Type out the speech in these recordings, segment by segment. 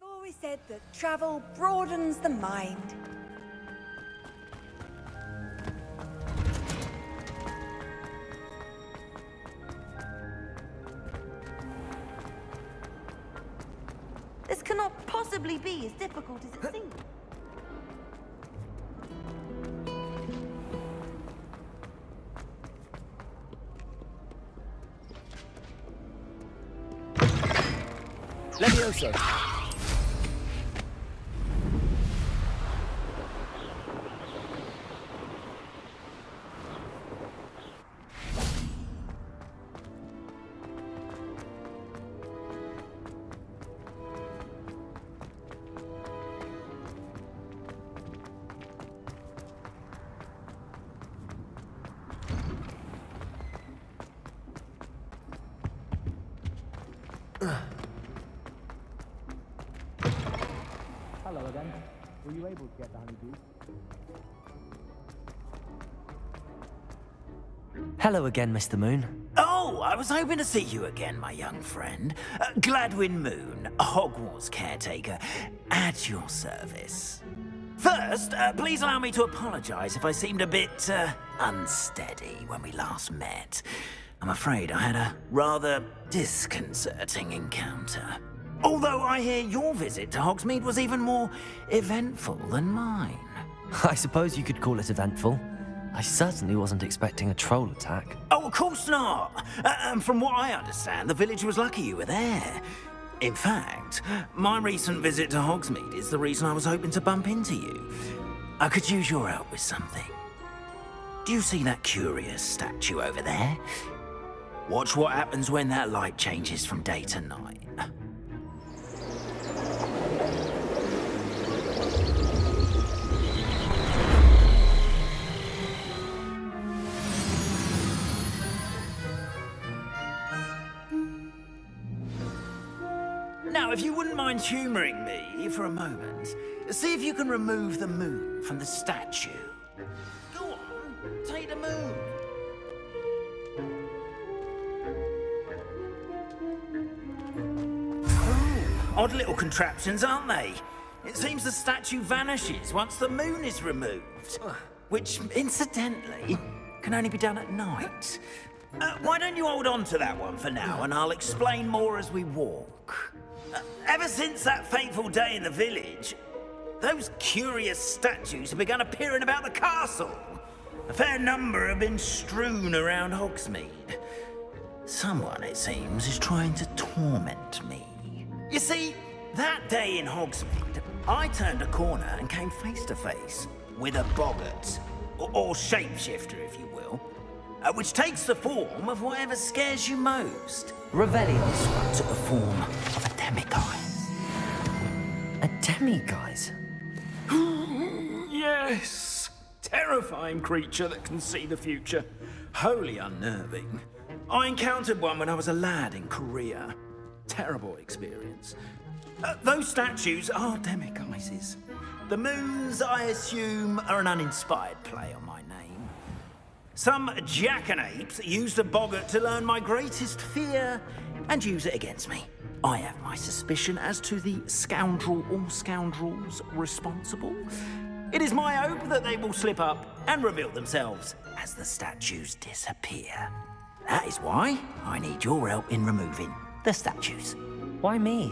I've always said that travel broadens the mind. This cannot possibly be as difficult as it seems. Levioso. Hello again. Were you able to get the honeydew? Hello again, Mr. Moon. Oh, I was hoping to see you again, my young friend. Gladwin Moon, Hogwarts caretaker, at your service. First, please allow me to apologize if I seemed a bit, unsteady when we last met. I'm afraid I had a rather disconcerting encounter. Although I hear your visit to Hogsmeade was even more eventful than mine. I suppose you could call it eventful. I certainly wasn't expecting a troll attack. Oh, of course not. And from what I understand, the village was lucky you were there. In fact, my recent visit to Hogsmeade is the reason I was hoping to bump into you. I could use your help with something. Do you see that curious statue over there? Watch what happens when that light changes from day to night. Now, if you wouldn't mind humouring me for a moment, see if you can remove the moon from the statue. Go on, take the moon. Oh, odd little contraptions, aren't they? It seems the statue vanishes once the moon is removed, which, incidentally, can only be done at night. Why don't you hold on to that one for now, and I'll explain more as we walk. Ever since that fateful day in the village, those curious statues have begun appearing about the castle. A fair number have been strewn around Hogsmeade. Someone, it seems, is trying to torment me. You see, that day in Hogsmeade, I turned a corner and came face to face with a boggart, or shapeshifter, if you will, which takes the form of whatever scares you most. Revelio. This one took the form of a demiguise. A demiguise? Yes! Terrifying creature that can see the future. Wholly unnerving. I encountered one when I was a lad in Korea. Terrible experience. Those statues are demiguises. The moons, I assume, are an uninspired play on my name. Some jackanapes used a boggart to learn my greatest fear and use it against me. I have my suspicion as to the scoundrel or scoundrels responsible. It is my hope that they will slip up and reveal themselves as the statues disappear. That is why I need your help in removing the statues. Why me?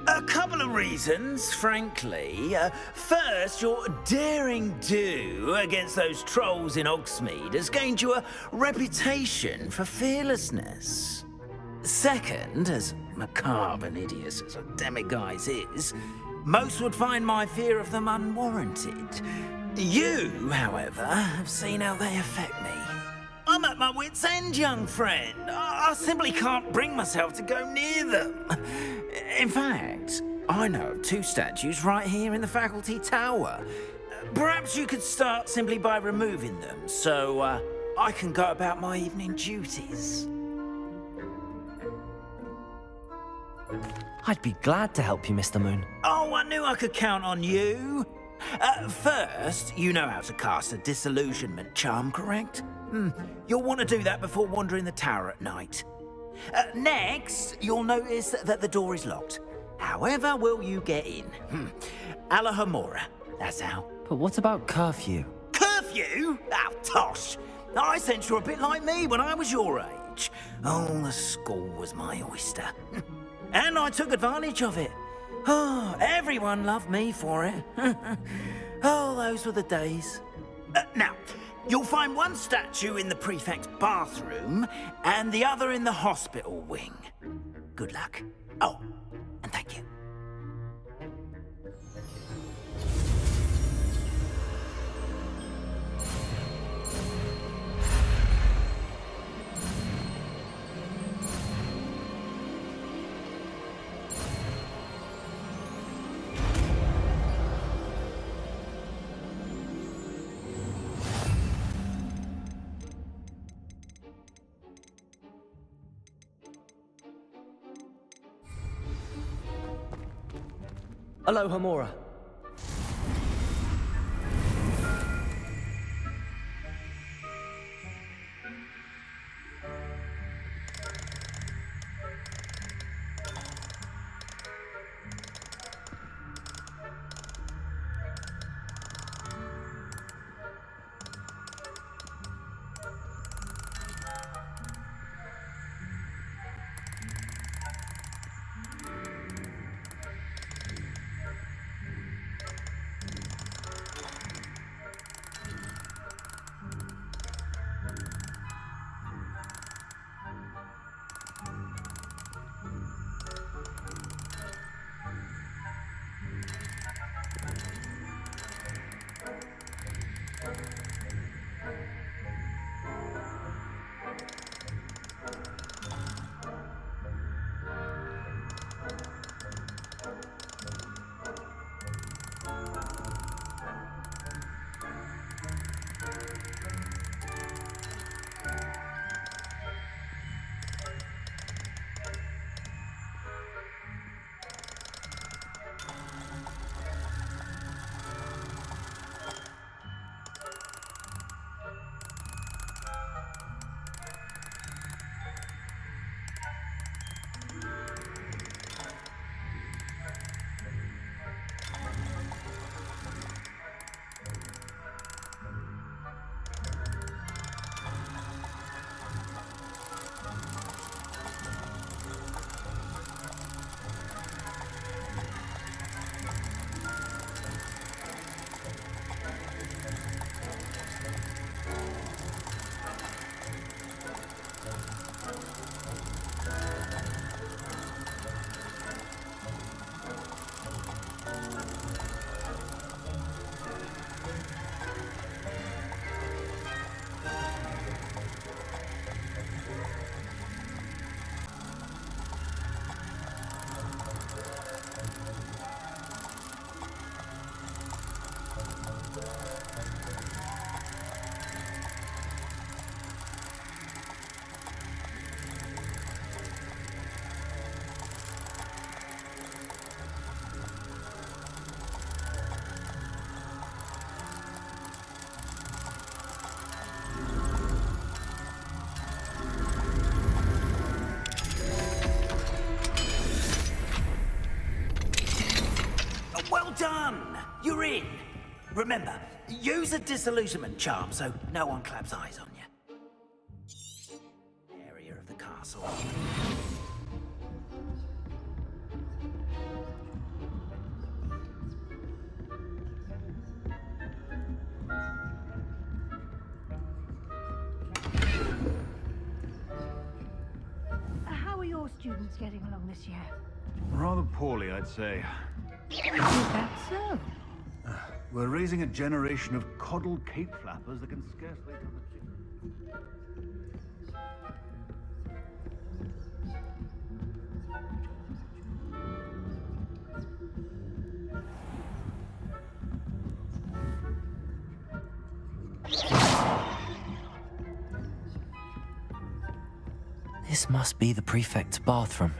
A couple of reasons, frankly. First, your daring do against those trolls in Hogsmeade has gained you a reputation for fearlessness. Second, as macabre and hideous as a demiguise is, most would find my fear of them unwarranted. You, however, have seen how they affect me. I'm at my wit's end, young friend. I simply can't bring myself to go near them. In fact, I know of two statues right here in the faculty tower. Perhaps you could start simply by removing them, so I can go about my evening duties. I'd be glad to help you, Mr. Moon. Oh, I knew I could count on you. First, you know how to cast a disillusionment charm, correct? You'll want to do that before wandering the tower at night. Next, you'll notice that the door is locked. However will you get in? Alahomora, that's how. But what about curfew? Curfew? Oh, tosh. I sense you're a bit like me when I was your age. Oh, the school was my oyster. And I took advantage of it. Oh, everyone loved me for it. Oh, those were the days. Now, you'll find one statue in the prefect's bathroom and the other in the hospital wing. Good luck. Oh, and thank you. Alohomora. Done! You're in! Remember, use a disillusionment charm so no one claps eyes on you. Area of the castle. How are your students getting along this year? Rather poorly, I'd say. Is that so? We're raising a generation of coddled cape flappers that can scarcely tell the This must be the prefect's bathroom.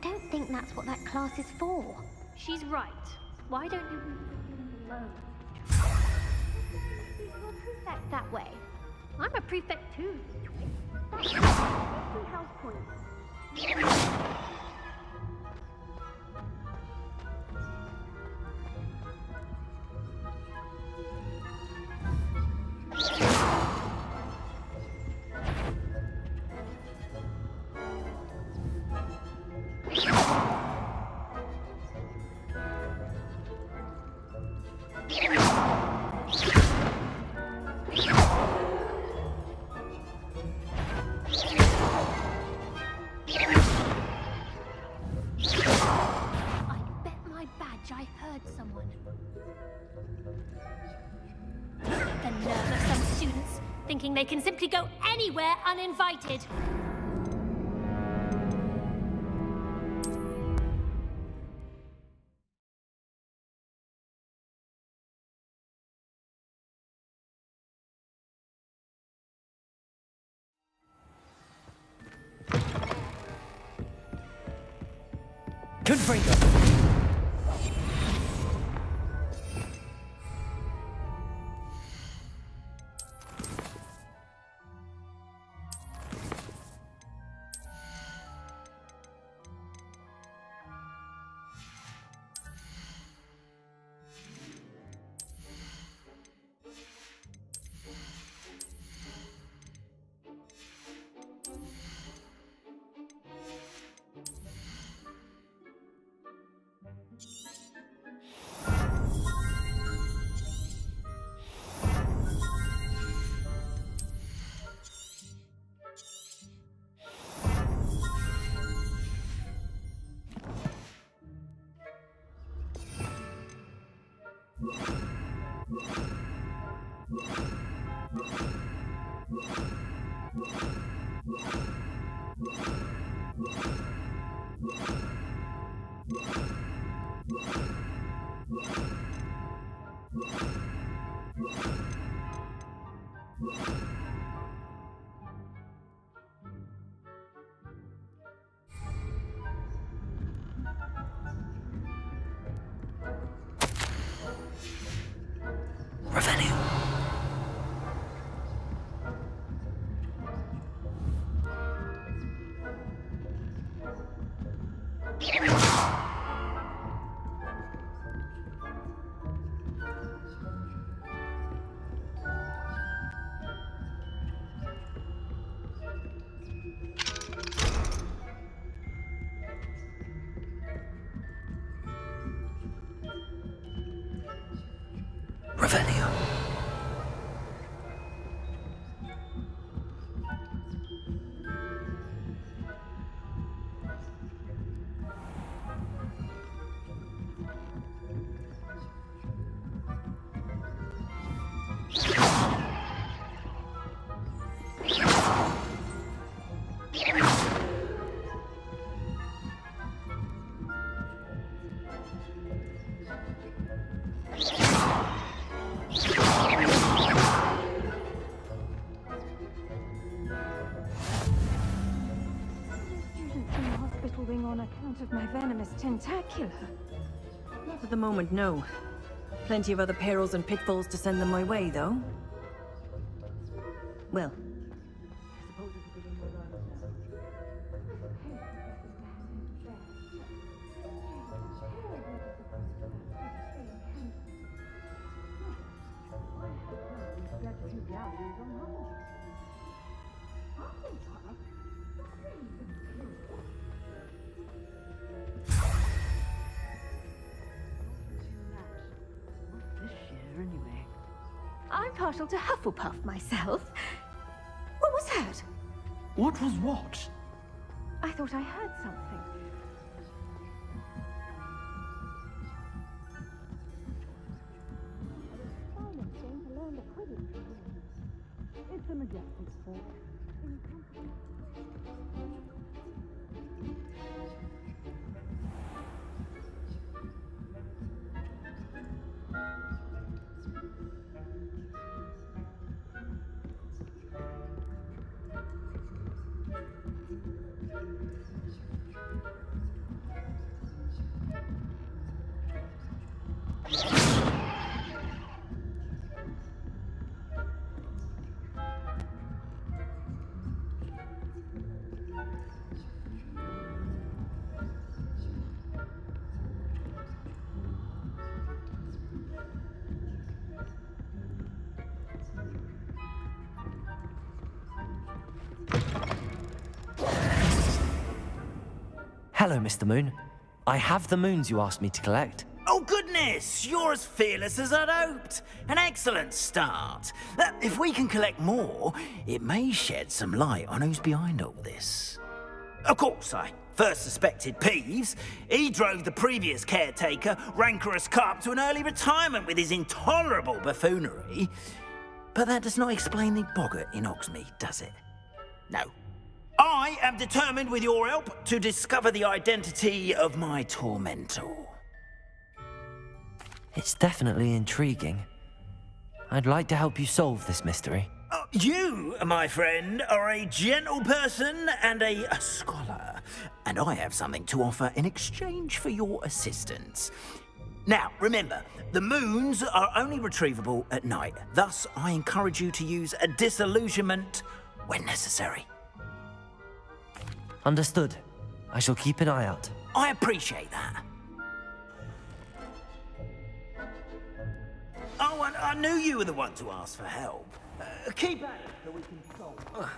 don't think that's what that class is for. She's right. Why don't you alone? You're a prefect that way. I'm a prefect too. That's 2 house points. The nerve of some students, thinking they can simply go anywhere uninvited. Confringo! Revenue. Revenue. On account of my venomous tentacular. Not at the moment, no. Plenty of other perils and pitfalls to send them my way, though. Well, anyway. I'm partial to Hufflepuff myself. What was that? What was what? I thought I heard something. It's a majestic sport. Hello, Mr. Moon. I have the moons you asked me to collect. Oh, goodness! You're as fearless as I'd hoped. An excellent start. If we can collect more, it may shed some light on who's behind all this. Of course, I first suspected Peeves. He drove the previous caretaker, Rancorous Carp, to an early retirement with his intolerable buffoonery. But that does not explain the boggart in Hogsmeade, does it? No. I am determined, with your help, to discover the identity of my tormentor. It's definitely intriguing. I'd like to help you solve this mystery. You, my friend, are a gentle person and a scholar, and I have something to offer in exchange for your assistance. Now, remember, the moons are only retrievable at night. Thus, I encourage you to use a disillusionment when necessary. Understood. I shall keep an eye out. I appreciate that. Oh, and I knew you were the one to ask for help. Keep at it so we can solve.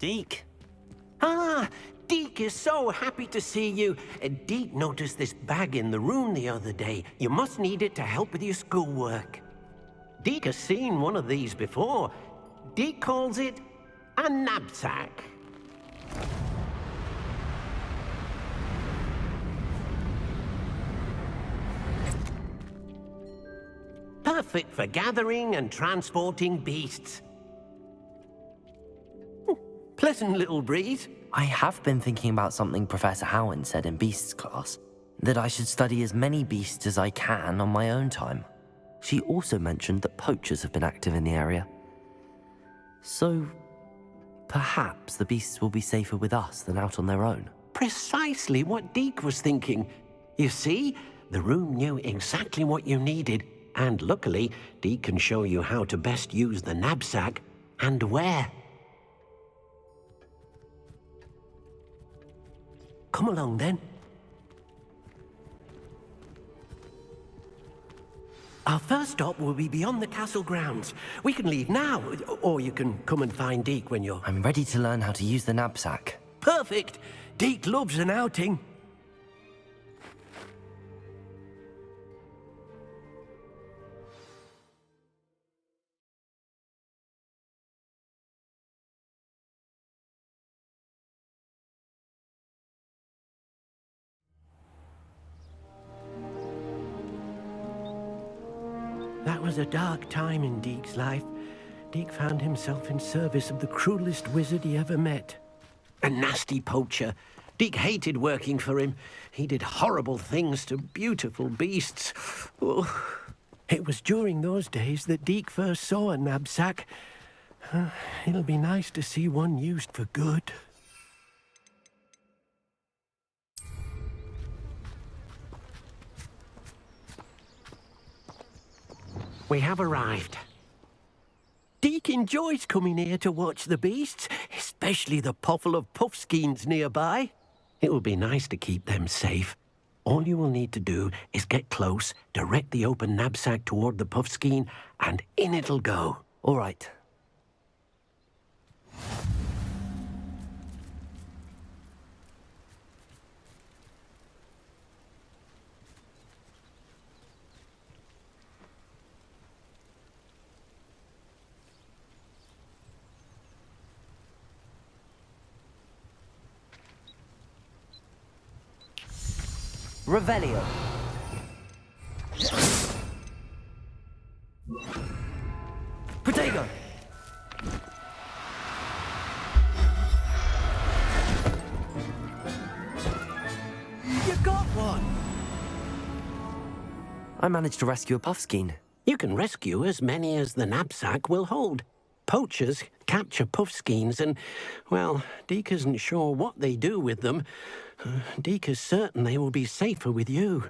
Deke. Ah, Deke is so happy to see you. Deke noticed this bag in the room the other day. You must need it to help with your schoolwork. Deke has seen one of these before. Deke calls it a knapsack. Perfect for gathering and transporting beasts. Pleasant little breeze. I have been thinking about something Professor Howard said in Beasts class, that I should study as many beasts as I can on my own time. She also mentioned that poachers have been active in the area. So, perhaps the beasts will be safer with us than out on their own. Precisely what Deke was thinking. You see, the room knew exactly what you needed, and luckily, Deke can show you how to best use the knapsack and where. Come along, then. Our first stop will be beyond the castle grounds. We can leave now, or you can come and find Deke when you're... I'm ready to learn how to use the knapsack. Perfect! Deke loves an outing. That was a dark time in Deke's life. Deke found himself in service of the cruelest wizard he ever met. A nasty poacher. Deke hated working for him. He did horrible things to beautiful beasts. Oh. It was during those days that Deke first saw a knapsack. It'll be nice to see one used for good. We have arrived. Deke enjoys coming here to watch the beasts, especially the puffle of puffskeins nearby. It will be nice to keep them safe. All you will need to do is get close, direct the open knapsack toward the puffskein, and in it'll go. All right. Revelio. Protego. You got one! I managed to rescue a puffskein. You can rescue as many as the knapsack will hold. Poachers capture puffskeins and, well, Deke isn't sure what they do with them. Deke is certain they will be safer with you.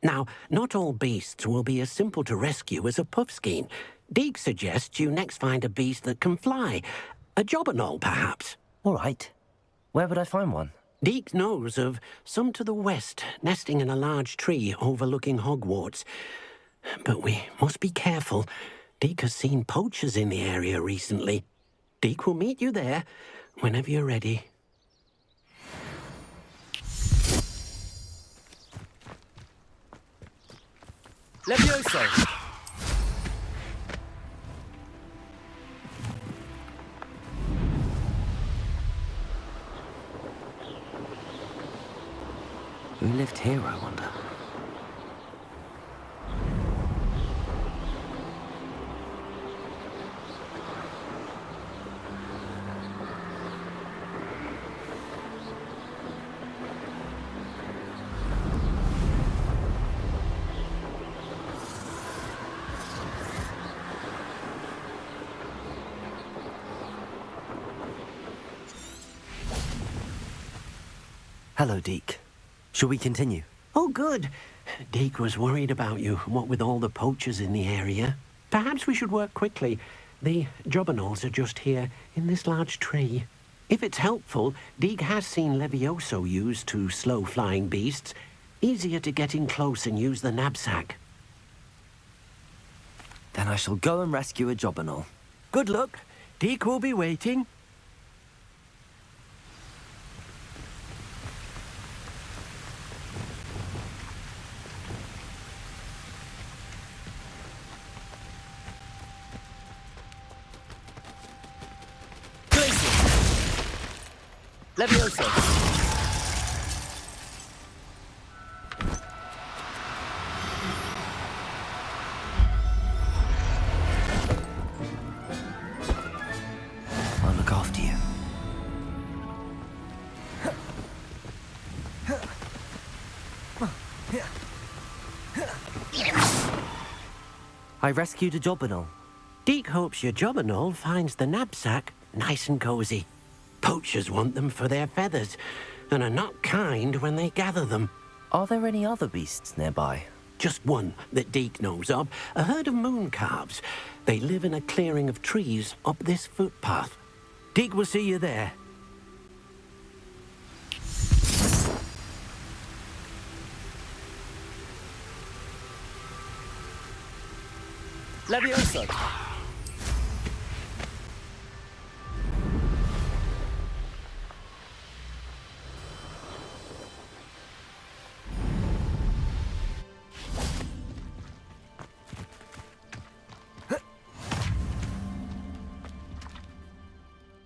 Now, not all beasts will be as simple to rescue as a puffskein. Deke suggests you next find a beast that can fly. A jobberknoll, perhaps. All right. Where would I find one? Deke knows of some to the west, nesting in a large tree overlooking Hogwarts. But we must be careful. Deke has seen poachers in the area recently. Deke will meet you there whenever you're ready. Levioso! Who lived here, I wonder? Hello, Deke. Shall we continue? Oh, good. Deke was worried about you, what with all the poachers in the area. Perhaps we should work quickly. The jobberknolls are just here, in this large tree. If it's helpful, Deke has seen Levioso used to slow flying beasts. Easier to get in close and use the knapsack. Then I shall go and rescue a jobberknoll. Good luck. Deke will be waiting. Levioso! I'll look after you. I rescued a jobberknoll. Deke hopes your jobberknoll finds the knapsack nice and cozy. Poachers want them for their feathers, and are not kind when they gather them. Are there any other beasts nearby? Just one that Deke knows of, a herd of moon calves. They live in a clearing of trees up this footpath. Deke will see you there. Levioso!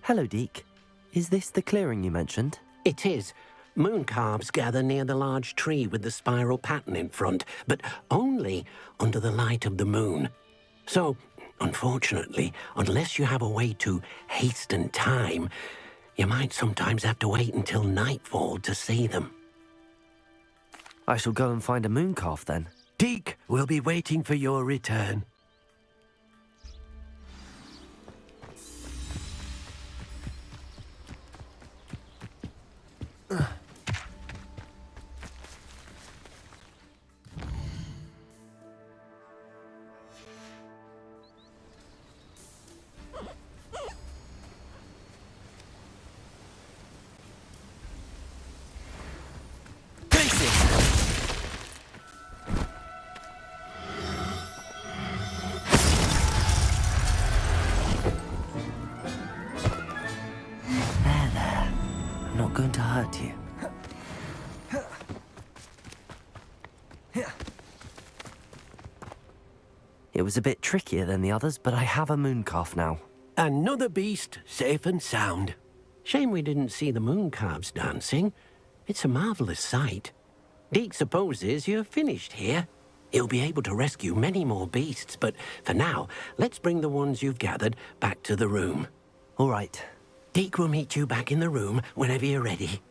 Hello, Deke. Is this the clearing you mentioned? It is. Moon calves gather near the large tree with the spiral pattern in front, but only under the light of the moon. So, unfortunately, unless you have a way to hasten time, you might sometimes have to wait until nightfall to see them. I shall go and find a moon calf then. Deke will be waiting for your return. Going to hurt you. It was a bit trickier than the others, but I have a moon calf now. Another beast, safe and sound. Shame we didn't see the moon calves dancing. It's a marvelous sight. Deke supposes you're finished here. He'll be able to rescue many more beasts, but for now, let's bring the ones you've gathered back to the room. All right. Deke will meet you back in the room whenever you're ready.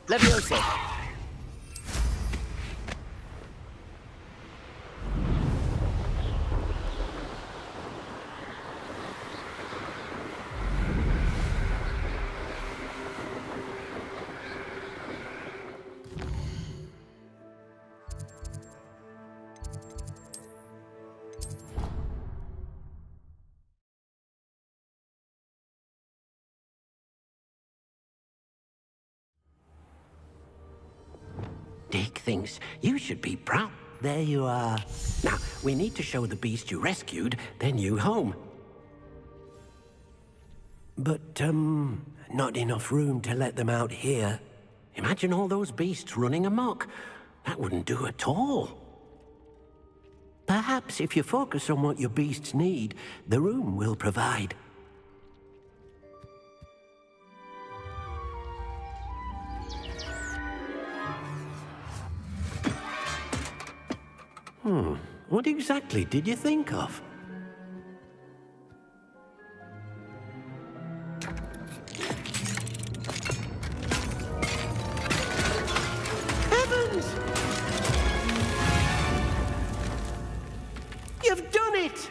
Levioso! Dick thinks you should be proud. There you are. Now, we need to show the beast you rescued their new home. But, not enough room to let them out here. Imagine all those beasts running amok. That wouldn't do at all. Perhaps if you focus on what your beasts need, the room will provide. What exactly did you think of? Heavens! You've done it!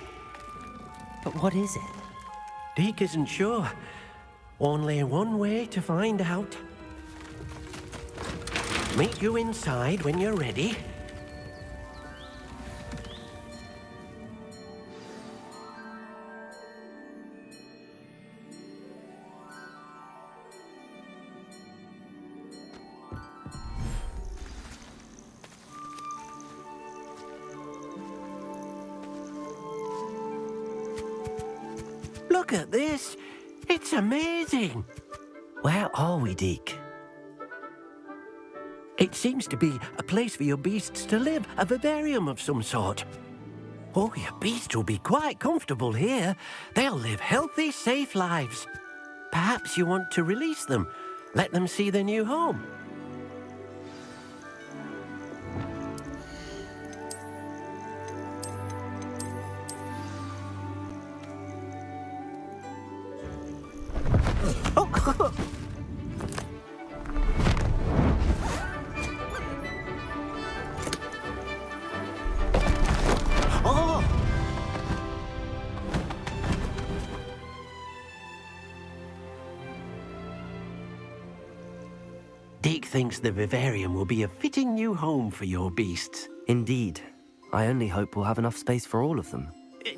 But what is it? Deke isn't sure. Only one way to find out. Meet you inside when you're ready. Look at this. It's amazing. Where are we, Deke? It seems to be a place for your beasts to live, a vivarium of some sort. Oh, your beasts will be quite comfortable here. They'll live healthy, safe lives. Perhaps you want to release them, let them see their new home. Deke thinks the vivarium will be a fitting new home for your beasts. Indeed. I only hope we'll have enough space for all of them.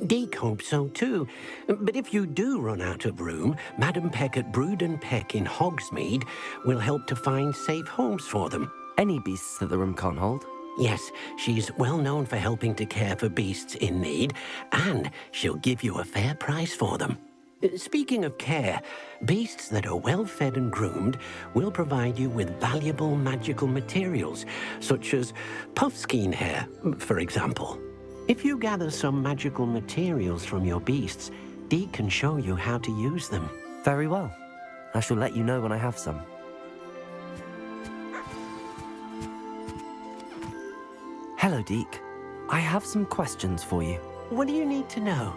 Deke hopes so too. But if you do run out of room, Madam Peck at Brood and Peck in Hogsmeade will help to find safe homes for them. Any beasts that the room can't hold? Yes, she's well known for helping to care for beasts in need, and she'll give you a fair price for them. Speaking of care, beasts that are well fed and groomed will provide you with valuable magical materials, such as puffskein hair, for example. If you gather some magical materials from your beasts, Deke can show you how to use them. Very well. I shall let you know when I have some. Hello, Deke. I have some questions for you. What do you need to know?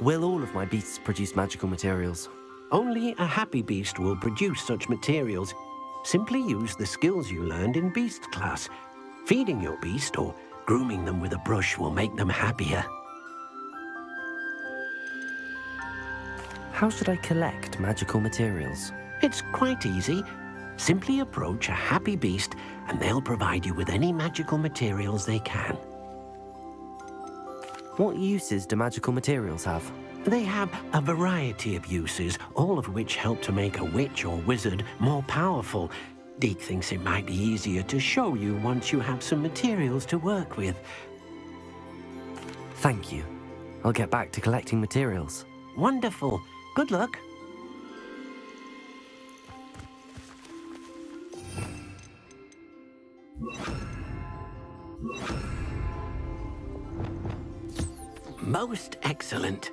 Will all of my beasts produce magical materials? Only a happy beast will produce such materials. Simply use the skills you learned in beast class. Feeding your beast or grooming them with a brush will make them happier. How should I collect magical materials? It's quite easy. Simply approach a happy beast and they'll provide you with any magical materials they can. What uses do magical materials have? They have a variety of uses, all of which help to make a witch or wizard more powerful. Deke thinks it might be easier to show you once you have some materials to work with. Thank you. I'll get back to collecting materials. Wonderful. Good luck. Most excellent.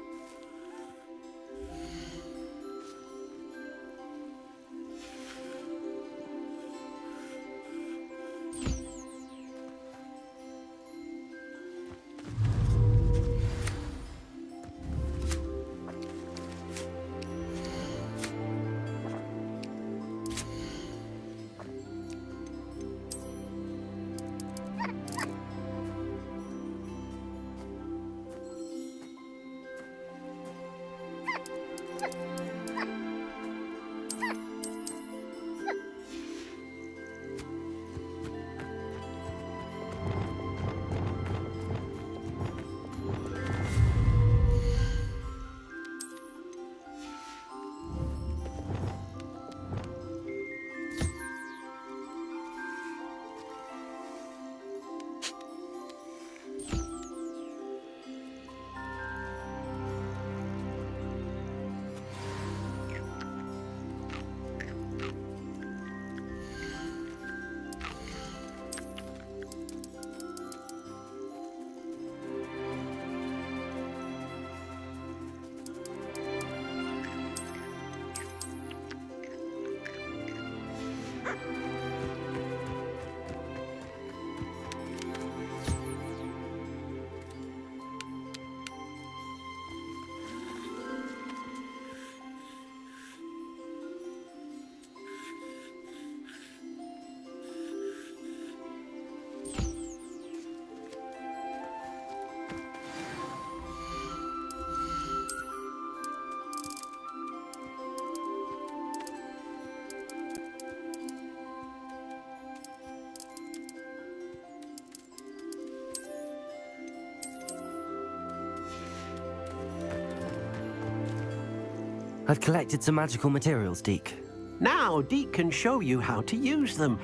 I've collected some magical materials, Deke. Now, Deke can show you how to use them.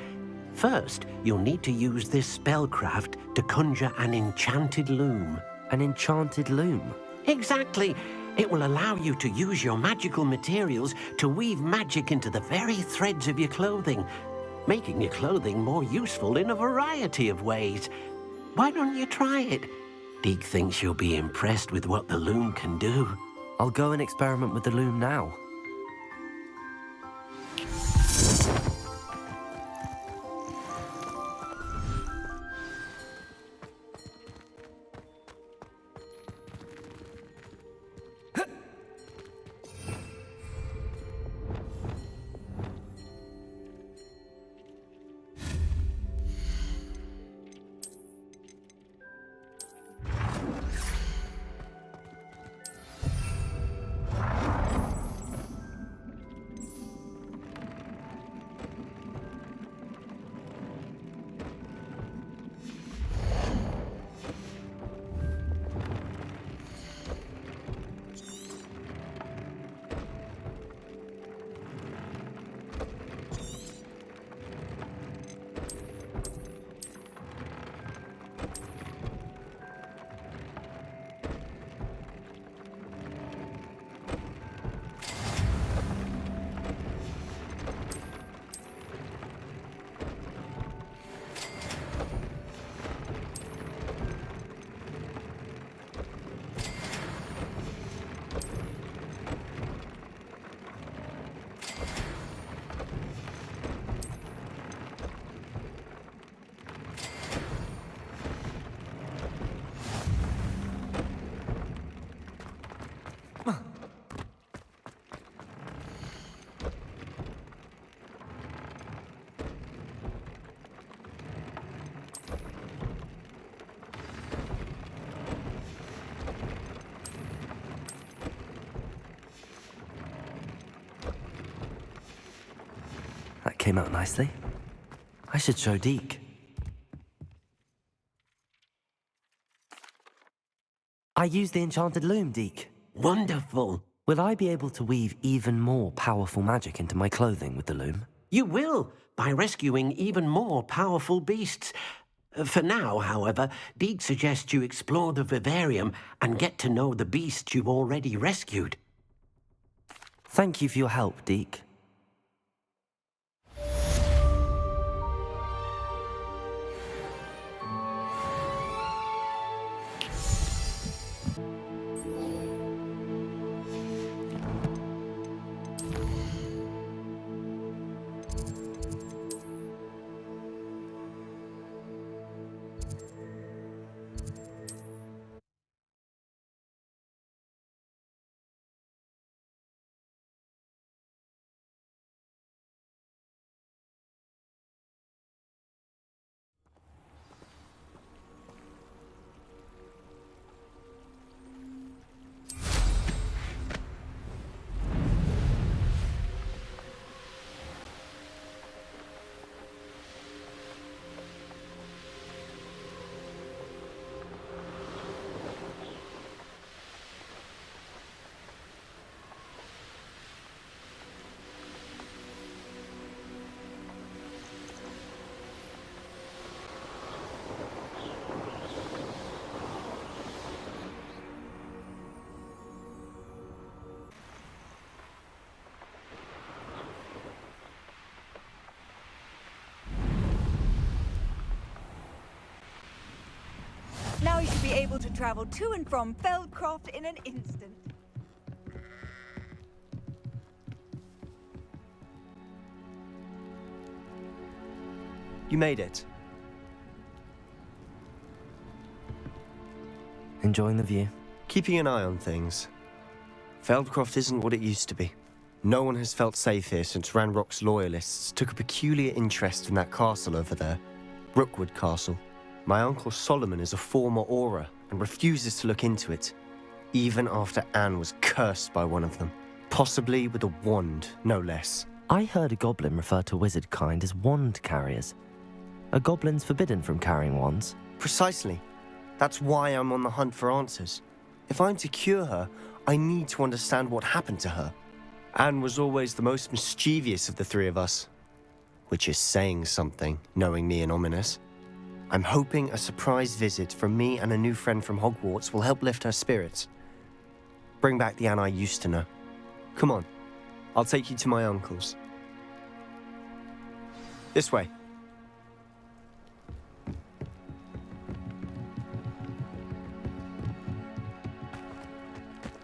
First, you'll need to use this spellcraft to conjure an enchanted loom. An enchanted loom? Exactly. It will allow you to use your magical materials to weave magic into the very threads of your clothing, making your clothing more useful in a variety of ways. Why don't you try it? Deke thinks you'll be impressed with what the loom can do. I'll go and experiment with the loom now. That came out nicely. I should show Deke. I used the enchanted loom, Deke. Wonderful. Will I be able to weave even more powerful magic into my clothing with the loom? You will, by rescuing even more powerful beasts. For now, however, Deke suggests you explore the vivarium and get to know the beasts you've already rescued. Thank you for your help, Deke. Now you should be able to travel to and from Feldcroft in an instant. You made it. Enjoying the view? Keeping an eye on things. Feldcroft isn't what it used to be. No one has felt safe here since Ranrock's loyalists took a peculiar interest in that castle over there, Rookwood Castle. My uncle Solomon is a former Auror and refuses to look into it, even after Anne was cursed by one of them, possibly with a wand, no less. I heard a goblin refer to wizard kind as wand carriers. Are goblins forbidden from carrying wands? Precisely. That's why I'm on the hunt for answers. If I'm to cure her, I need to understand what happened to her. Anne was always the most mischievous of the three of us. Which is saying something, knowing me and Ominous. I'm hoping a surprise visit from me and a new friend from Hogwarts will help lift her spirits. Bring back the Anne I used to know. Come on, I'll take you to my uncle's. This way.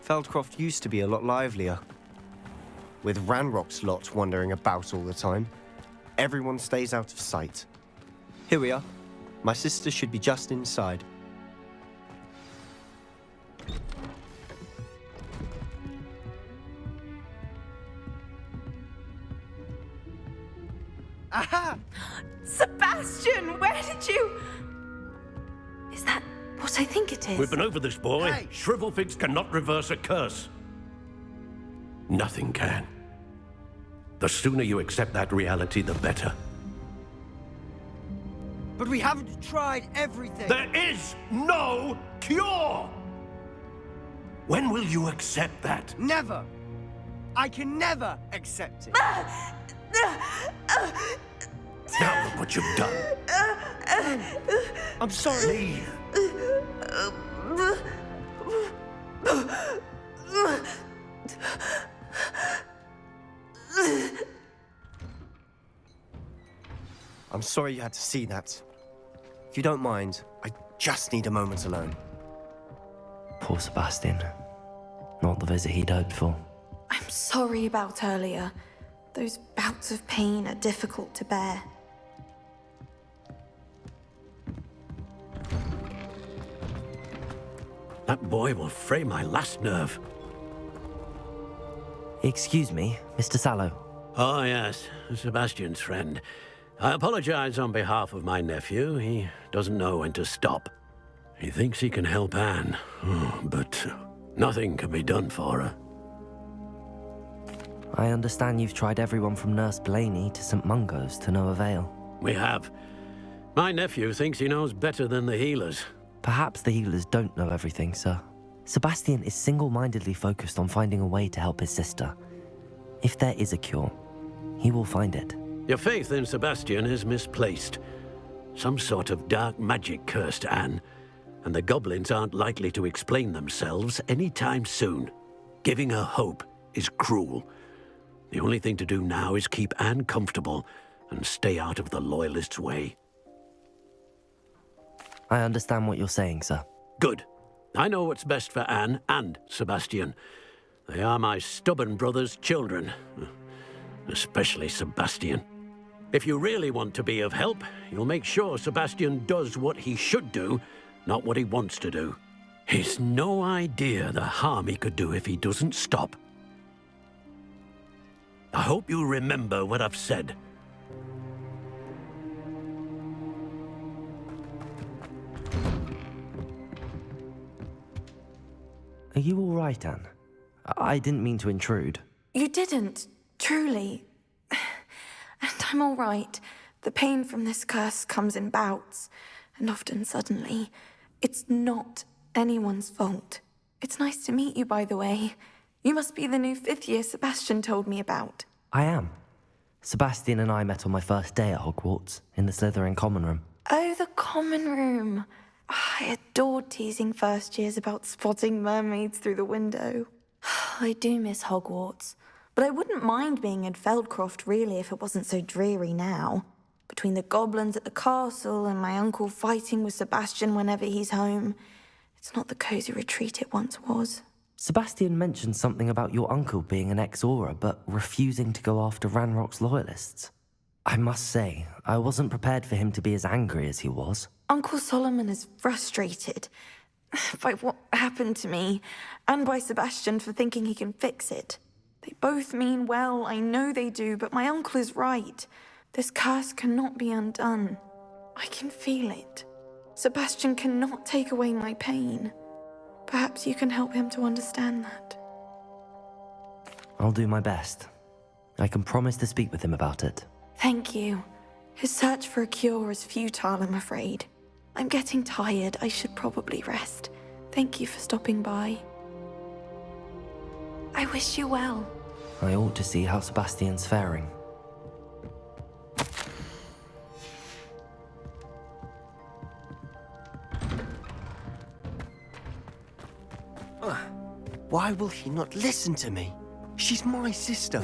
Feldcroft used to be a lot livelier. With Ranrock's lot wandering about all the time, everyone stays out of sight. Here we are. My sister should be just inside. Aha! Sebastian, where did you... Is that what I think it is? We've been over this, boy. Hey. Shrivelfigs cannot reverse a curse. Nothing can. The sooner you accept that reality, the better. But we haven't tried everything. There is no cure! When will you accept that? Never. I can never accept it. Now look what you've done. I'm sorry. Leave. I'm sorry you had to see that. If you don't mind, I just need a moment alone. Poor Sebastian. Not the visit he'd hoped for. I'm sorry about earlier. Those bouts of pain are difficult to bear. That boy will fray my last nerve. Excuse me, Mr. Sallow. Oh, yes, Sebastian's friend. I apologize on behalf of my nephew. He doesn't know when to stop. He thinks he can help Anne, but nothing can be done for her. I understand you've tried everyone from Nurse Blaney to St. Mungo's to no avail. We have. My nephew thinks he knows better than the healers. Perhaps the healers don't know everything, sir. Sebastian is single-mindedly focused on finding a way to help his sister. If there is a cure, he will find it. Your faith in Sebastian is misplaced. Some sort of dark magic cursed Anne, and the goblins aren't likely to explain themselves anytime soon. Giving her hope is cruel. The only thing to do now is keep Anne comfortable and stay out of the Loyalists' way. I understand what you're saying, sir. Good. I know what's best for Anne and Sebastian. They are my stubborn brother's children. Especially Sebastian. If you really want to be of help, you'll make sure Sebastian does what he should do, not what he wants to do. He's no idea the harm he could do if he doesn't stop. I hope you remember what I've said. Are you all right, Anne? I didn't mean to intrude. You didn't, truly. And I'm all right. The pain from this curse comes in bouts, and often suddenly. It's not anyone's fault. It's nice to meet you, by the way. You must be the new 5th year Sebastian told me about. I am. Sebastian and I met on my first day at Hogwarts, in the Slytherin common room. Oh, the common room. I adored teasing first years about spotting mermaids through the window. I do miss Hogwarts, but I wouldn't mind being in Feldcroft really if it wasn't so dreary now. Between the goblins at the castle and my uncle fighting with Sebastian whenever he's home, it's not the cozy retreat it once was. Sebastian mentioned something about your uncle being an ex-Auror, but refusing to go after Ranrock's Loyalists. I must say, I wasn't prepared for him to be as angry as he was. Uncle Solomon is frustrated by what happened to me, and by Sebastian for thinking he can fix it. They both mean well, I know they do, but my uncle is right. This curse cannot be undone. I can feel it. Sebastian cannot take away my pain. Perhaps you can help him to understand that. I'll do my best. I can promise to speak with him about it. Thank you. His search for a cure is futile, I'm afraid. I'm getting tired. I should probably rest. Thank you for stopping by. I wish you well. I ought to see how Sebastian's faring. Why will he not listen to me? She's my sister.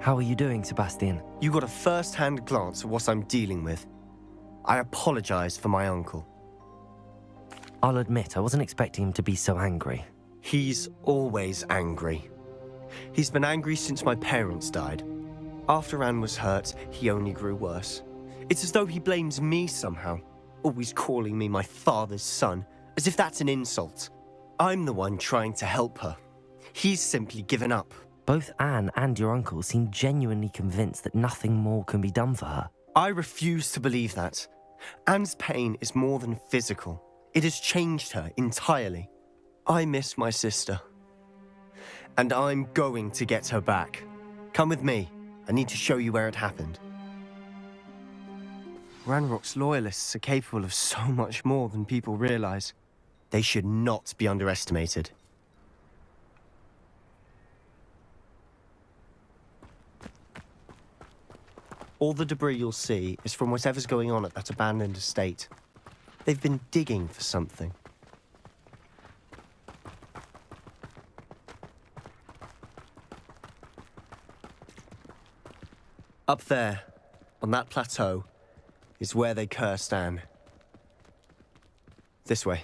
How are you doing, Sebastian? You got a first-hand glance at what I'm dealing with. I apologize for my uncle. I'll admit, I wasn't expecting him to be so angry. He's always angry. He's been angry since my parents died. After Anne was hurt, he only grew worse. It's as though he blames me somehow, always calling me my father's son, as if that's an insult. I'm the one trying to help her. He's simply given up. Both Anne and your uncle seem genuinely convinced that nothing more can be done for her. I refuse to believe that. Anne's pain is more than physical. It has changed her entirely. I miss my sister. And I'm going to get her back. Come with me. I need to show you where it happened. Ranrock's loyalists are capable of so much more than people realize. They should not be underestimated. All the debris you'll see is from whatever's going on at that abandoned estate. They've been digging for something. Up there, on that plateau, is where they cursed Anne. This way.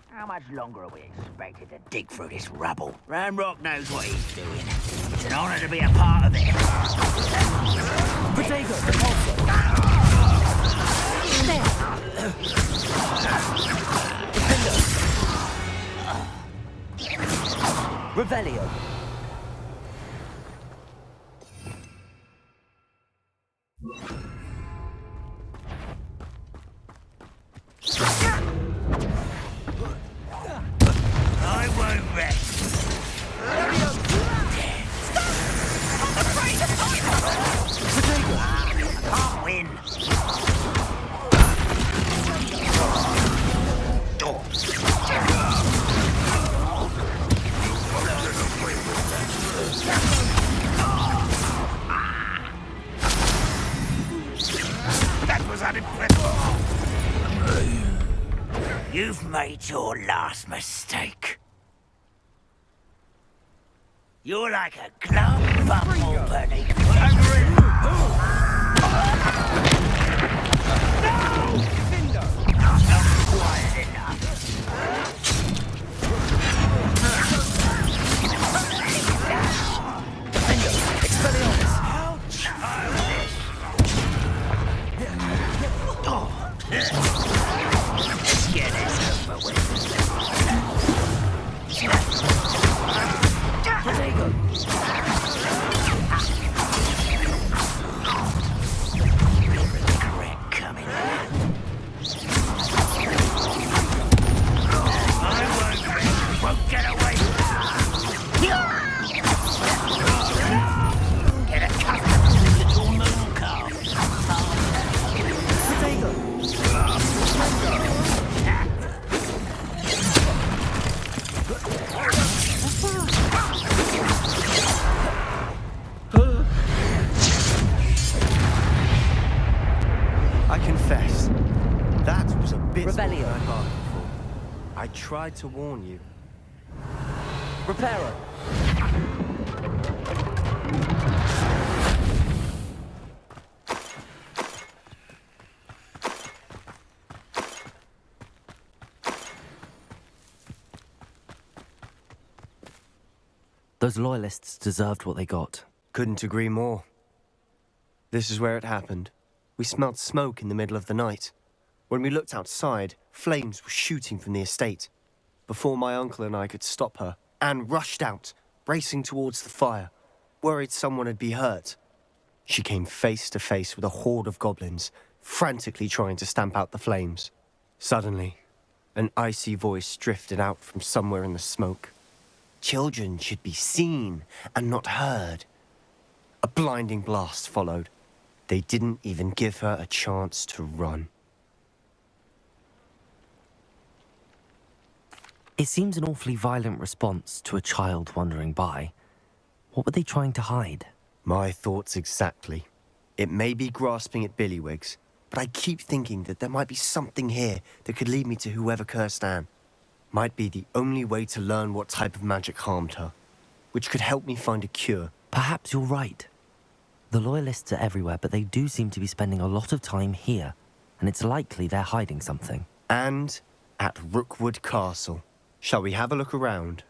How much longer are we expected to dig through this rubble? Ranrock knows what he's doing. It's an honor to be a part of it. Potato, also. Revelio. I won't rest. Can't win. That was unimpressive. You've made your last mistake. You're like a glum bumblebee. Not quiet enough. Expelliarmus. How childish. Let's get this over with. Potato. Regret coming. I won't get away. Get accustomed to the little moon calf. Potato. I confess, that was a bit more than Revelio. I bargained for. I tried to warn you. Reparo. Those loyalists deserved what they got. Couldn't agree more. This is where it happened. We smelled smoke in the middle of the night. When we looked outside, flames were shooting from the estate. Before my uncle and I could stop her, Anne rushed out, racing towards the fire, worried someone had been hurt. She came face to face with a horde of goblins, frantically trying to stamp out the flames. Suddenly, an icy voice drifted out from somewhere in the smoke. Children should be seen and not heard. A blinding blast followed. They didn't even give her a chance to run. It seems an awfully violent response to a child wandering by. What were they trying to hide? My thoughts exactly. It may be grasping at Billywigs, but I keep thinking that there might be something here that could lead me to whoever cursed Anne. Might be the only way to learn what type of magic harmed her, which could help me find a cure. Perhaps you're right. The Loyalists are everywhere, but they do seem to be spending a lot of time here, and it's likely they're hiding something. And at Rookwood Castle. Shall we have a look around?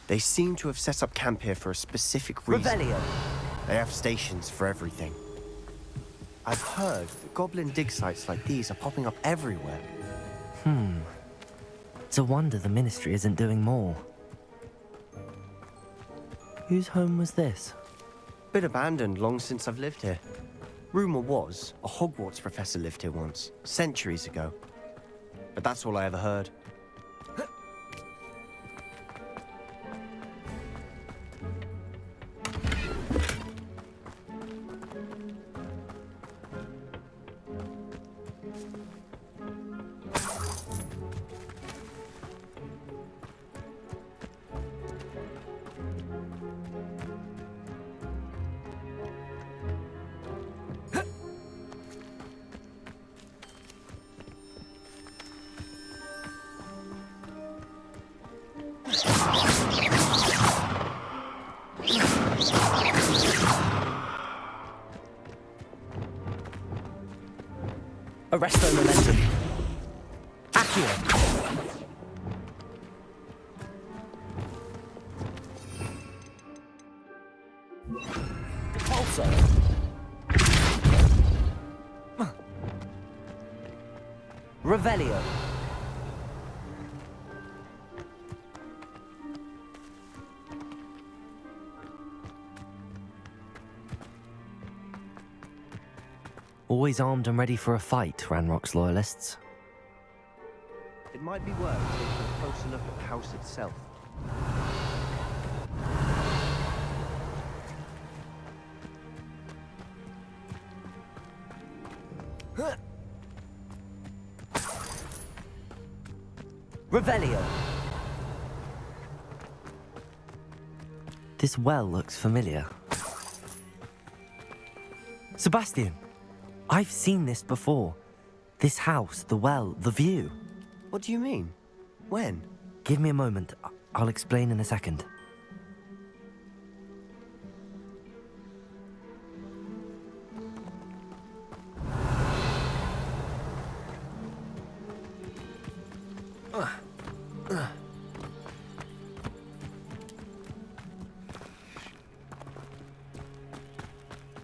They seem to have set up camp here for a specific reason. Revelio! They have stations for everything. I've heard that goblin dig sites like these are popping up everywhere. It's a wonder the Ministry isn't doing more. Whose home was this? Been abandoned long since I've lived here. Rumour was a Hogwarts professor lived here once, centuries ago. But that's all I ever heard. Arresto momentum. Accio. Also. Revelio. Always armed and ready for a fight, Ranrock's Loyalists. It might be worth taking a closer look at the house itself. Revelio! This well looks familiar. Sebastian! I've seen this before. This house, the well, the view. What do you mean? When? Give me a moment. I'll explain in a second.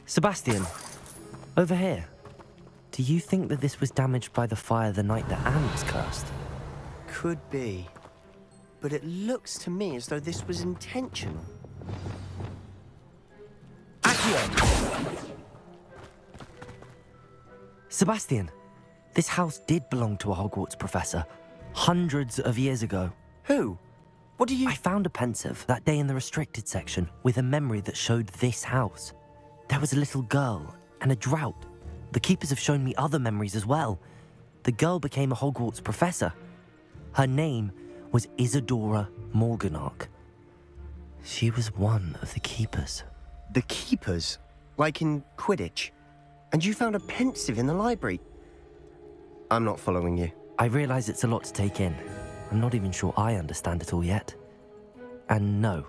Sebastian, over here. Do you think that this was damaged by the fire the night that Anne was cursed? Could be. But it looks to me as though this was intentional. Accio! Sebastian, this house did belong to a Hogwarts professor, hundreds of years ago. Who? What do you... I found a pensive that day in the restricted section with a memory that showed this house. There was a little girl and a drought. The keepers have shown me other memories as well. The girl became a Hogwarts professor. Her name was Isadora Morganach. She was one of the keepers. The keepers? Like in Quidditch? And you found a pensive in the library? I'm not following you. I realise it's a lot to take in. I'm not even sure I understand it all yet. And no,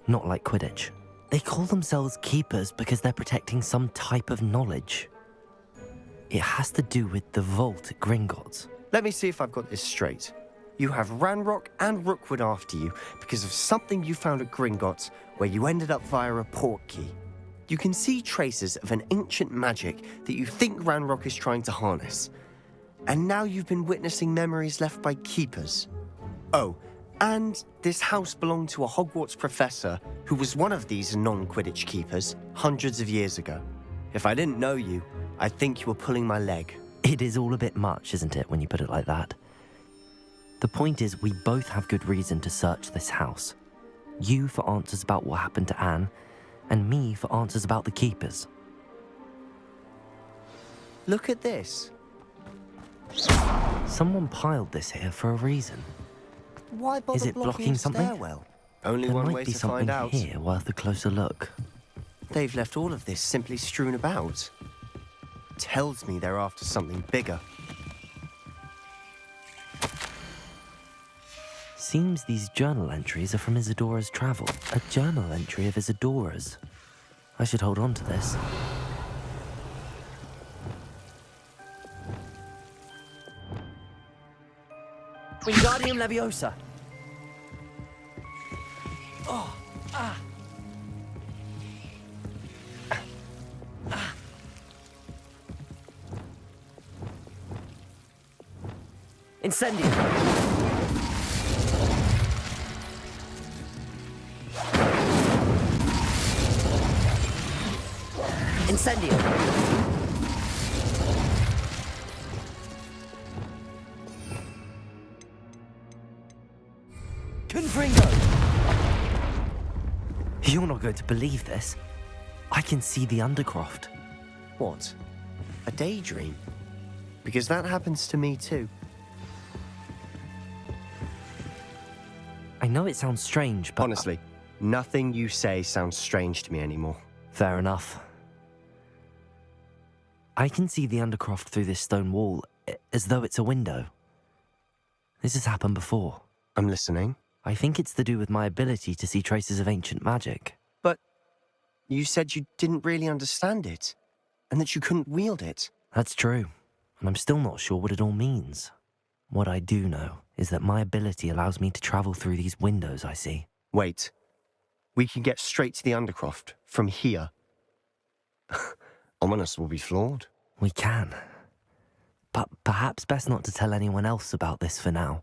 not like Quidditch. They call themselves keepers because they're protecting some type of knowledge. It has to do with the vault at Gringotts. Let me see if I've got this straight. You have Ranrock and Rookwood after you because of something you found at Gringotts where you ended up via a portkey. You can see traces of an ancient magic that you think Ranrock is trying to harness. And now you've been witnessing memories left by keepers. Oh, and this house belonged to a Hogwarts professor who was one of these non-Quidditch keepers hundreds of years ago. If I didn't know you, I'd think you were pulling my leg. It is all a bit much, isn't it, when you put it like that? The point is, we both have good reason to search this house. You for answers about what happened to Anne, and me for answers about the keepers. Look at this. Someone piled this here for a reason. Why bother Is it blocking a something? stairwell? Only There one might way be to something find out. here worth a closer look. They've left all of this simply strewn about. Tells me they're after something bigger. Seems these journal entries are from Isadora's travel. A journal entry of Isadora's. I should hold on to this. Wingardium Leviosa. Oh, ah. Incendio. Incendio. Confringo. You're not going to believe this. I can see the Undercroft. What? A daydream? Because that happens to me too. I know it sounds strange, but... Honestly, nothing you say sounds strange to me anymore. Fair enough. I can see the Undercroft through this stone wall, as though it's a window. This has happened before. I'm listening. I think it's to do with my ability to see traces of ancient magic. But you said you didn't really understand it, and that you couldn't wield it. That's true, and I'm still not sure what it all means. What I do know is that my ability allows me to travel through these windows I see. Wait. We can get straight to the Undercroft from here. Ominous will be floored. We can. But perhaps best not to tell anyone else about this for now.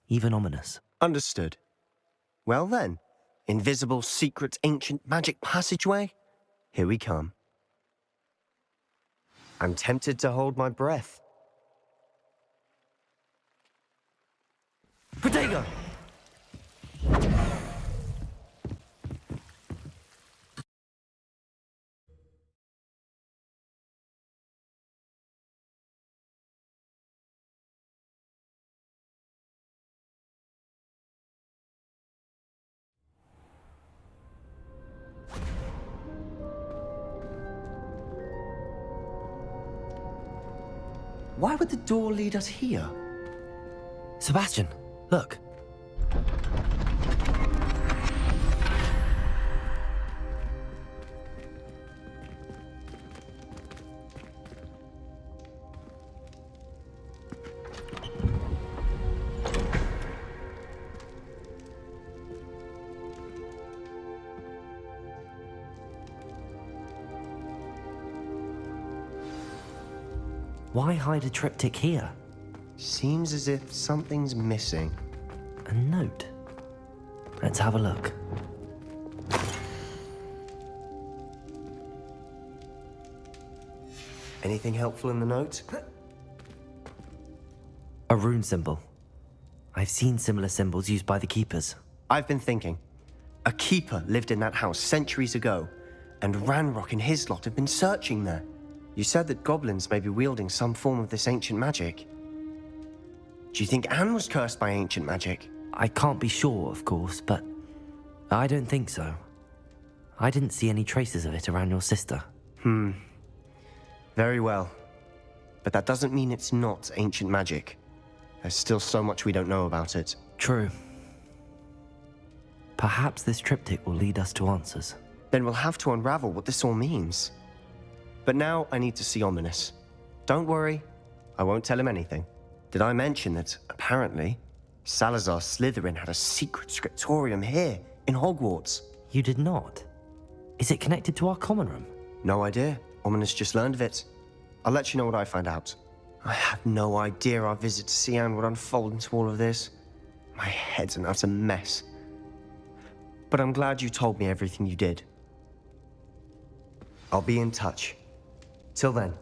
Even Ominous. Understood. Well then, invisible, secret, ancient magic passageway? Here we come. I'm tempted to hold my breath. Protego! Why would the door lead us here? Sebastian, look. Why hide a triptych here? Seems as if something's missing. A note. Let's have a look. Anything helpful in the note? A rune symbol. I've seen similar symbols used by the keepers. I've been thinking. A keeper lived in that house centuries ago, and Ranrock and his lot have been searching there. You said that goblins may be wielding some form of this ancient magic. Do you think Anne was cursed by ancient magic? I can't be sure, of course, but I don't think so. I didn't see any traces of it around your sister. Very well. But that doesn't mean it's not ancient magic. There's still so much we don't know about it. True. Perhaps this triptych will lead us to answers. Then we'll have to unravel what this all means. But now I need to see Ominous. Don't worry, I won't tell him anything. Did I mention that, apparently, Salazar Slytherin had a secret scriptorium here, in Hogwarts? You did not? Is it connected to our common room? No idea. Ominous just learned of it. I'll let you know what I find out. I had no idea our visit to Sian would unfold into all of this. My head's an utter mess. But I'm glad you told me everything you did. I'll be in touch. Till then.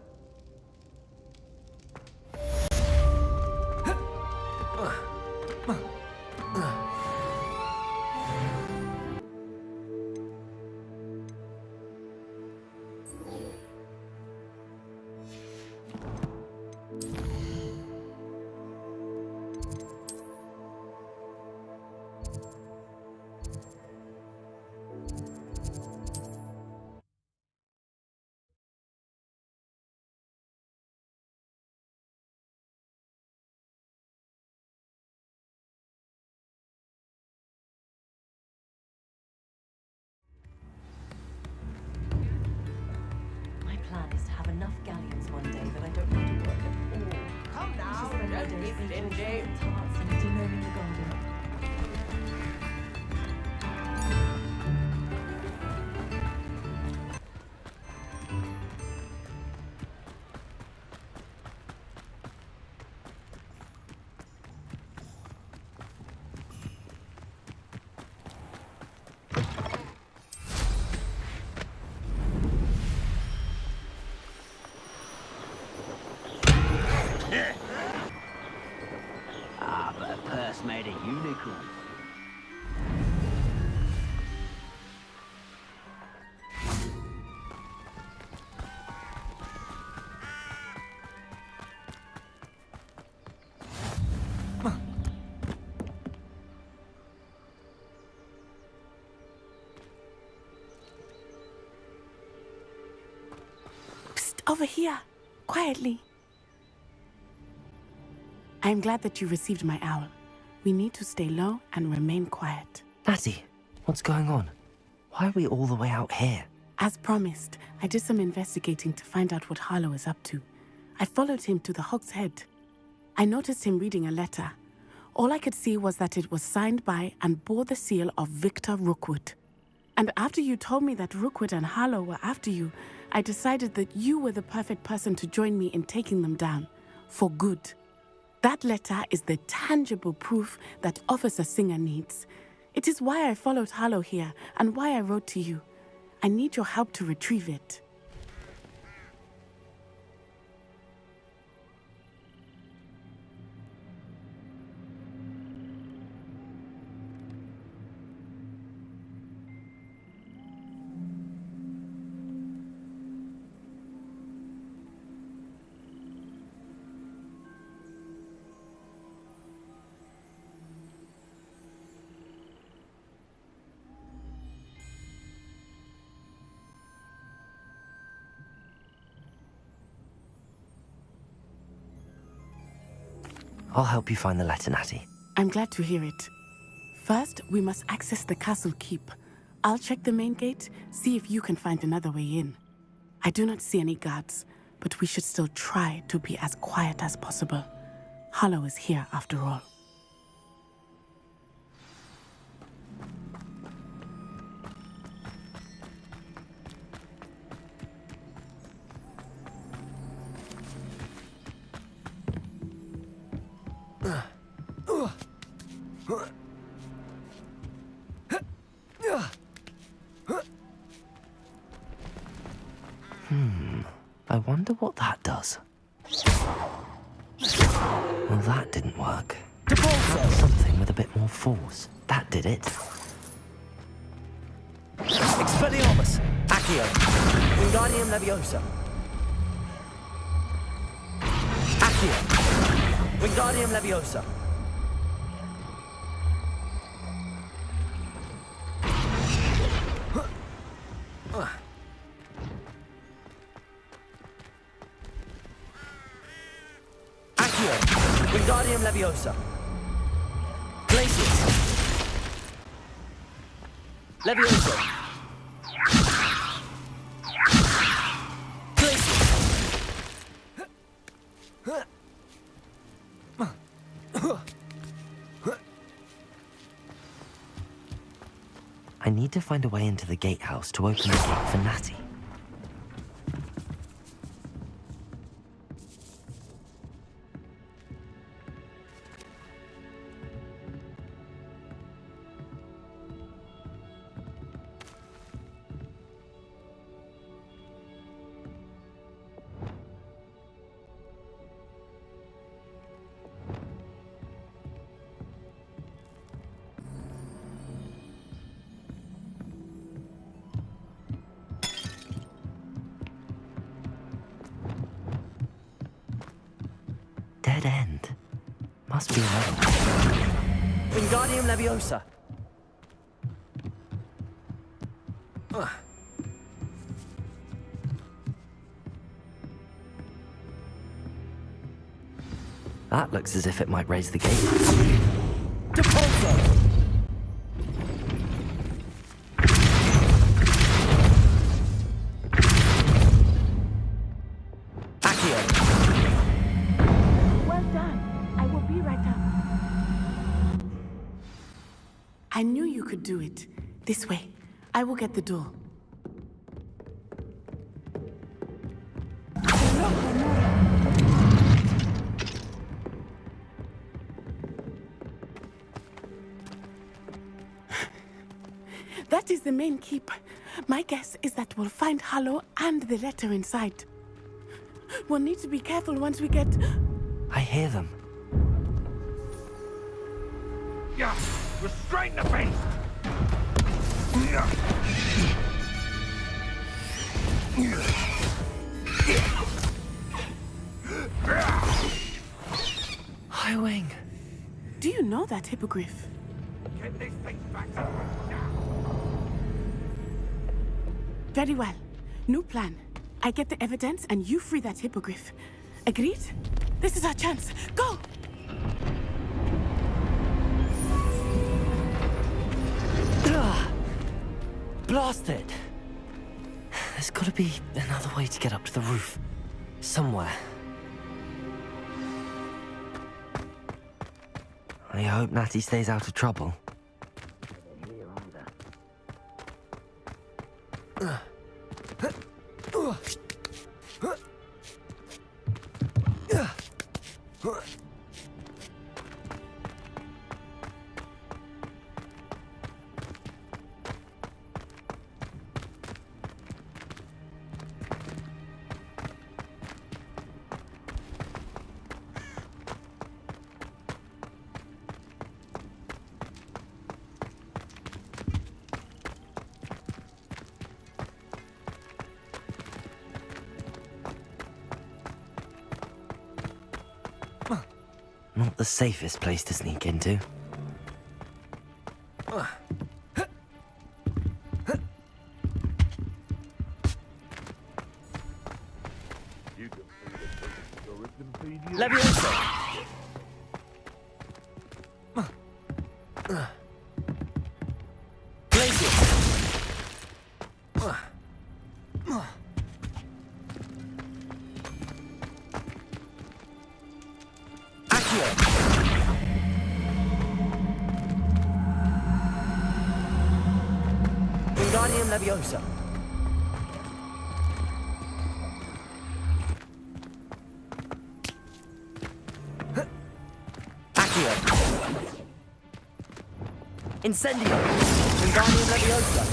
enough galleons one day that I don't have to work at all. Come now, Just spend my don't days be eating stingy. tarts and demoing the garden. Ah, but a purse made a unicorn. Psst, over here. Quietly. I am glad that you received my owl. We need to stay low and remain quiet. Natty, what's going on? Why are we all the way out here? As promised, I did some investigating to find out what Harlow is up to. I followed him to the Hog's Head. I noticed him reading a letter. All I could see was that it was signed by and bore the seal of Victor Rookwood. And after you told me that Rookwood and Harlow were after you, I decided that you were the perfect person to join me in taking them down. For good. That letter is the tangible proof that Officer Singer needs. It is why I followed Harlow here and why I wrote to you. I need your help to retrieve it. I'll help you find the letter, Natty. I'm glad to hear it. First, we must access the castle keep. I'll check the main gate, see if you can find another way in. I do not see any guards, but we should still try to be as quiet as possible. Harlow is here after all. I wonder what that does. Well, that didn't work. Perhaps something with a bit more force. That did it. Expelliarmus! Accio! Wingardium Leviosa! Accio! Wingardium Leviosa! Accio! Wingardium Leviosa! Glacius! Leviosa! I need to find a way into the gatehouse to open the gate for Natty. Dead end. Must be another one. Wingardium Leviosa! That looks as if it might raise the gate. Depulso! be right up. I knew you could do it. This way. I will get the door. That is the main keep. My guess is that we'll find Harlow and the letter inside. We'll need to be careful once we get... I hear them. Yeah, restrain the beast! Highwing. Do you know that hippogriff? Get this thing back now! Very well. New plan. I get the evidence and you free that hippogriff. Agreed? This is our chance. Go! Blast it! There's gotta be another way to get up to the roof. Somewhere. I hope Natty stays out of trouble. Not the safest place to sneak into. Leviosa! Wingardium Leviosa. Accio. Incendio. Wingardium Leviosa.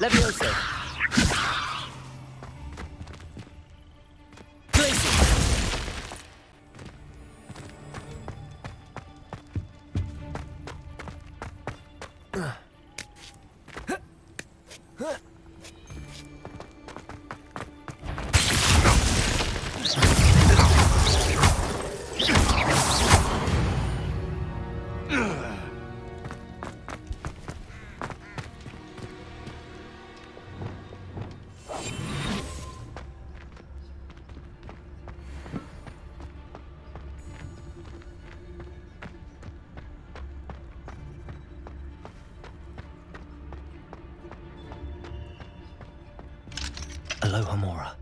Leviosa. Aloha Mora.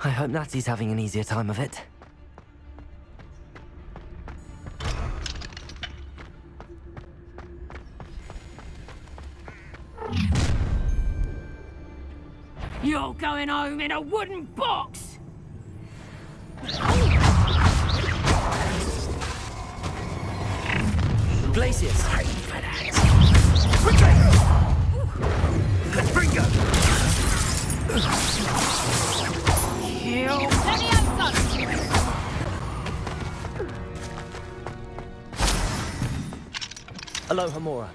I hope Natty's having an easier time of it. You're going home in a wooden box! Glacius! Bingo! Kill Leviosa! Aloha Mora.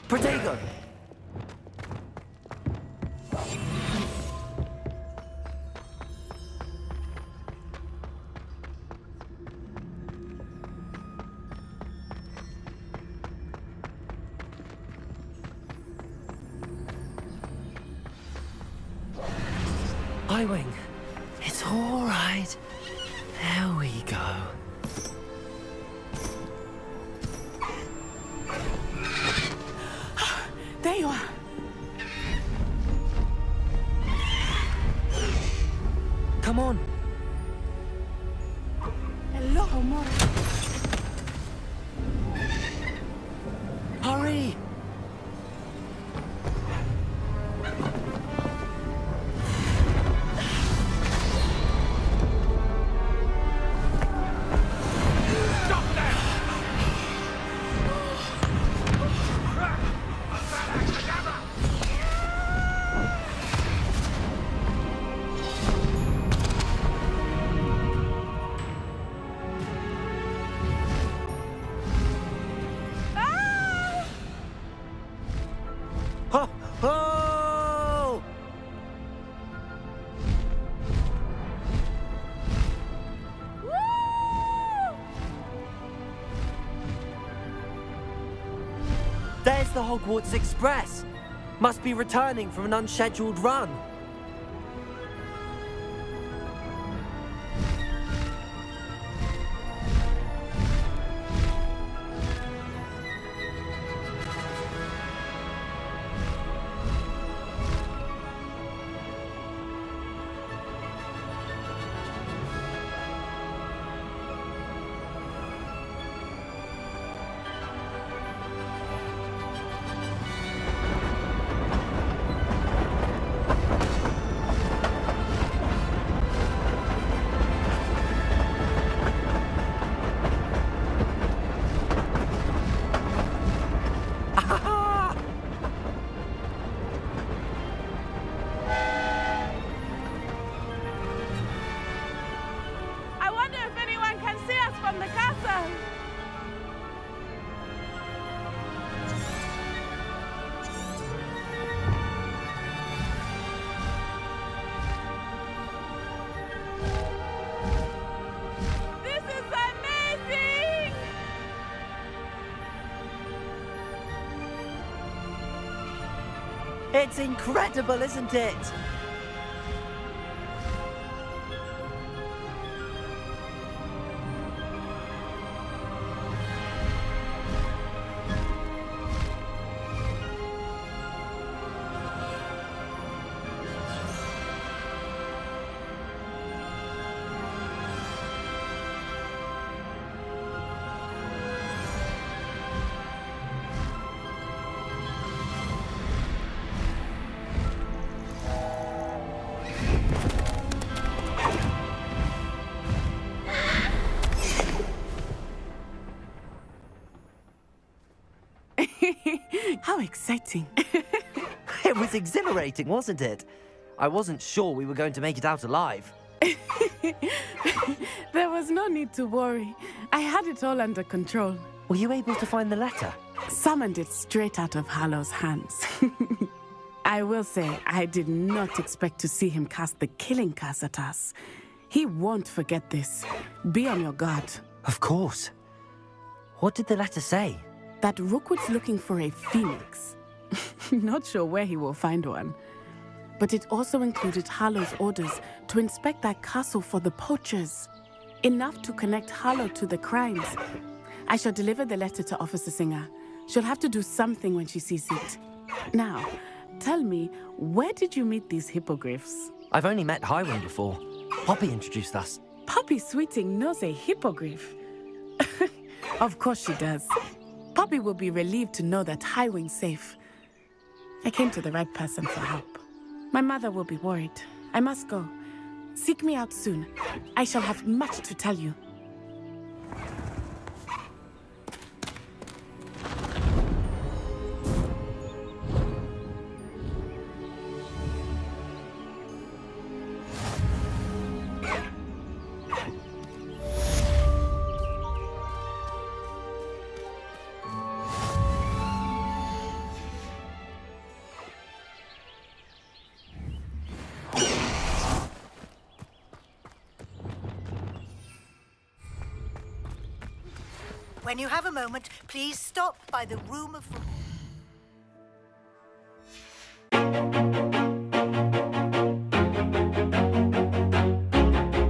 Protego! Highwing, it's all right. There we go. There you are. Come on. Hello, Mora. Hurry! Oh! There's the Hogwarts Express. Must be returning from an unscheduled run. I wonder if anyone can see us from the castle. This is amazing! It's incredible, isn't it? How exciting. It was exhilarating, wasn't it? I wasn't sure we were going to make it out alive. There was no need to worry. I had it all under control. Were you able to find the letter? Summoned it straight out of Hallow's hands. I will say, I did not expect to see him cast the killing curse at us. He won't forget this. Be on your guard. Of course. What did the letter say? That Rookwood's looking for a phoenix. Not sure where he will find one. But it also included Harlow's orders to inspect that castle for the poachers. Enough to connect Harlow to the crimes. I shall deliver the letter to Officer Singer. She'll have to do something when she sees it. Now, tell me, where did you meet these hippogriffs? I've only met Highwing before. Poppy introduced us. Poppy Sweeting knows a hippogriff. Of course she does. Poppy will be relieved to know that Highwing's safe. I came to the right person for help. My mother will be worried. I must go. Seek me out soon. I shall have much to tell you. When you have a moment, please stop by the Room of...